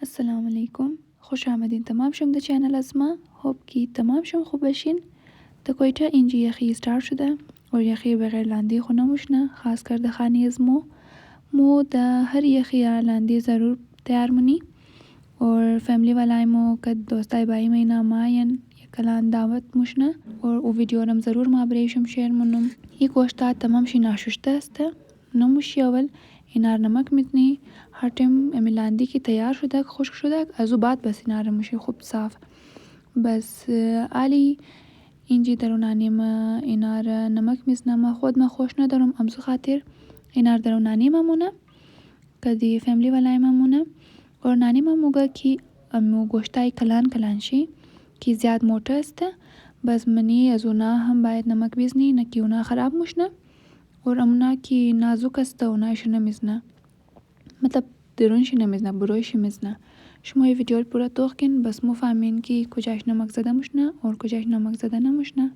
السلام علیکم. خوش آمدین تمام شما در چینل از ما. خوب که تمام شما خوب باشین. تا کویتا اینجا یخی استارت شده و یخی بغیر لندی خو نموشنه، خاص کرده خانی از مو دا هر یخی لندی ضرور تیار منی और फैमिली वाला मो कद दोस्ताई भाई महीना मायन ये कलान दावत मुशना और वो वीडियो रम ज़रूर माबरेशम शेयर मुनम ये कोश्ता तमाम शी नाशुश्ता हस्ता नमुशी अवल इनार नमक मितनी हर टाइम मिलांदी की तैयार शुदा खुश्क शुदा अजू बात बस इनार मुशी खूब साफ बस आली इंजी दरुनानी मा इनार नमक मिसना मा खुद मा खुश ना दरुम अमसु खातिर इनार दरुनानी मा मुना कदी फैमिली वाला मा मुना और नानी मामूगा की अम्मू गोश्ताई कलान शी की ज़्यादा मोटा अस्ता बस मनी अजुना हम बायद नमक बिजनी न की उना ख़राब मुशना और अमुना की नाजुक अस्ता उना इशना मिजना मतलब दिरुन शिना मिजना बुरोई शी मिजना शुमा ये वीडियो पूरा तोखिन बस मुफामिन की कुछ नमक ज़्यादा मुशना और कुछ नमक ज़्यादा ना मुशना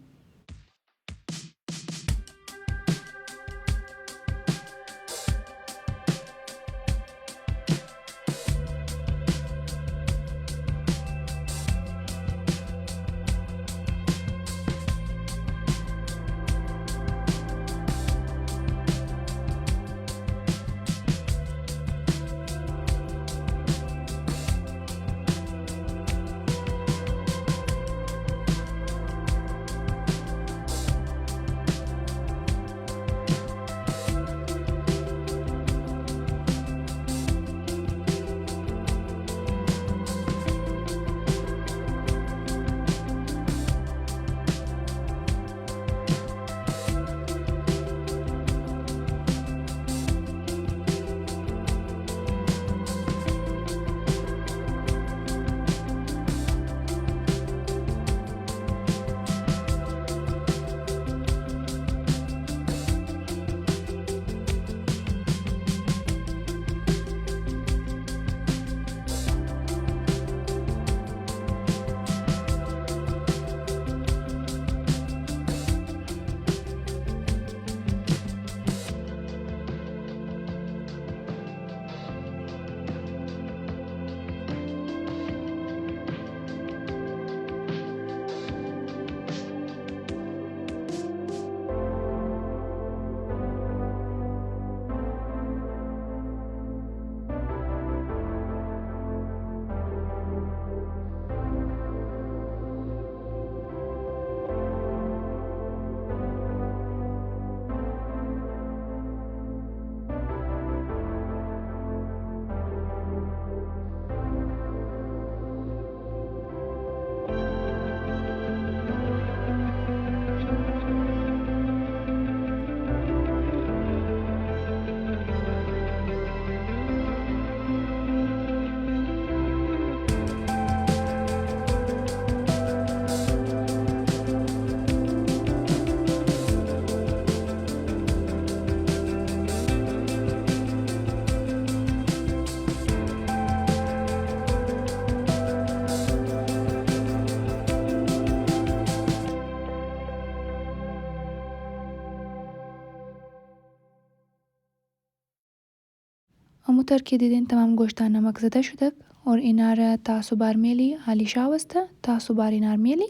अमुतर के दीदिन तमाम गोश्ता नमक ज़्यादा शुदक और इनार तासुबार मेली आली शावस्ता तासुबार इनार मेली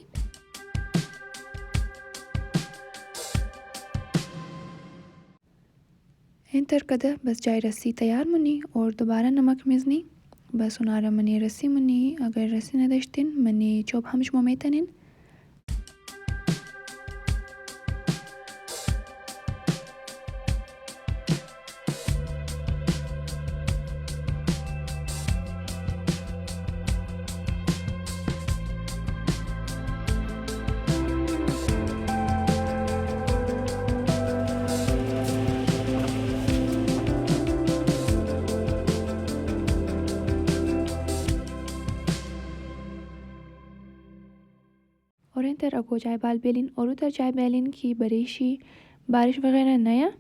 इंतर कदा बस जाय रस्सी तैयार मुनी और दोबारा नमक मिजनी बस उनारा मनी रस्सी मुनी अगर रस्सी न दश्तिन मनी चोब हमश मोमेतनिन और इन तरह अगो जाय बाल बेलिन और उतर जाय बेलिन की बरेशी बारिश वगैरह नया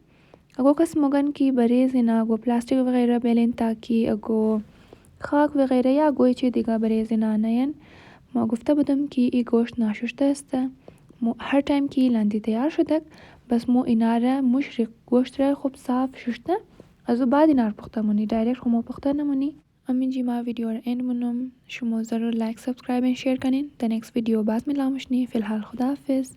अगो कस मुगन की बरेज इना अगो प्लास्टिक वगैरह बेलिन ताकि अगो खाक वगैरह या अगो इचे दिगा बरेज इना नयन मा गुफ्ता बदम की ई गोश्त नाशुश्ता हस्ता मो हर टाइम की लांदी तैयार शुदक बस मो इनारा मुशरिक गोश्त खूब साफ शुश्ता अजो बाद इनार पुख्ता मुनी डायरेक्ट खमो पुख्ता नमुनी امین جی ما ویدیو را اند منم شما ضرور لایک سابسکرایب و شیر کنین. در نیکست ویدیو بعد میلامشنی. فی الحال خداحافظ.